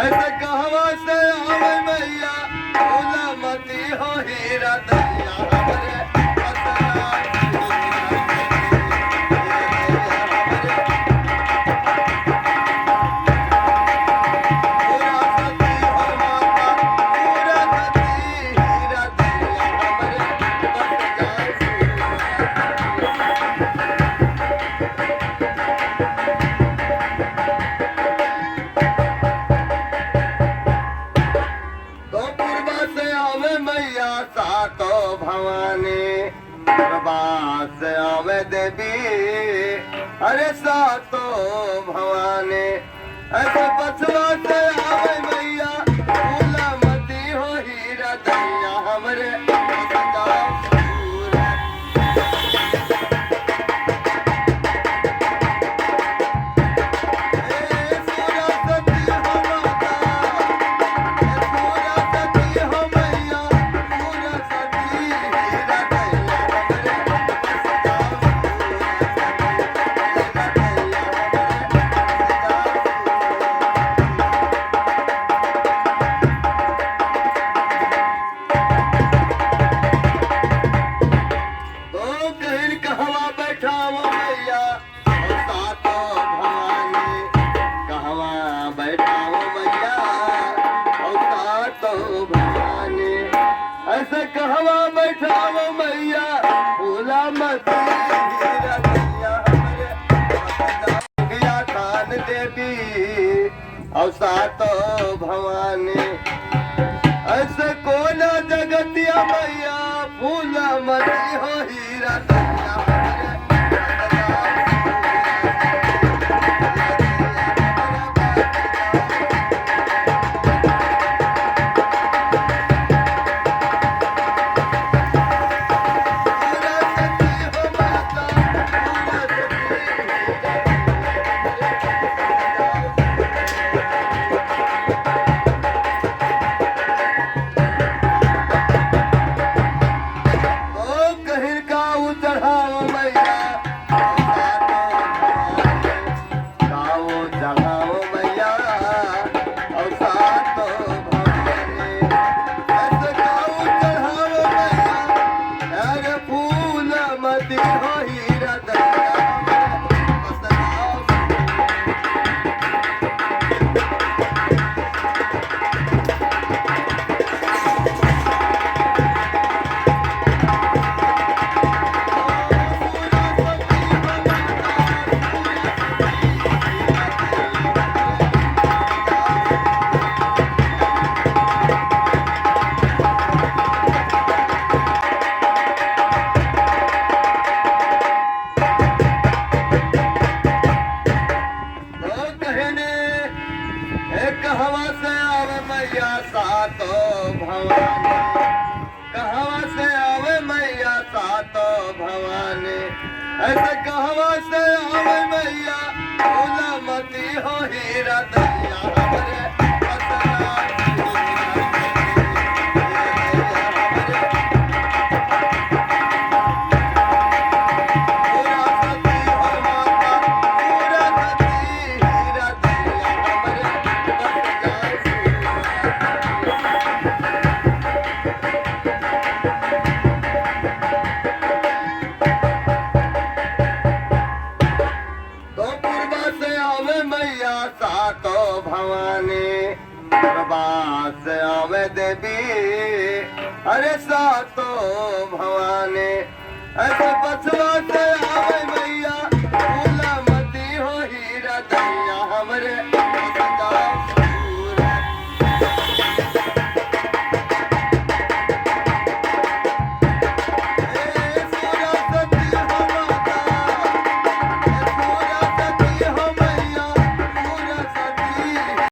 ऐसे कहवा से आवे मैया फूलमती हो हीरा दैया हमरे पतना सातो भवानी प्रभास आवे देवी अरे सातो भवानी ऐसे पछवा से आवे मैया फूलमती हो हीरा दैया हमरे ऐसे कहवा बैठाओ मैया फूलमती हीरा दैया हमरे खान देवी और सातो भवानी ऐसे कोना जगतिया मैया फूलमती हो हीरा दैया कहवा से आवे मैया सातो भवानी कहवा से आवे मैया सातो भवानी ऐसे कहवा से आवे मैया फूलमती हो हीरा दैया हमरे सातो भवानी प्रभास आवे देवी अरे सातो भवानी ऐसे पछवा से आवे मैया फूलमती हो हीरा दैया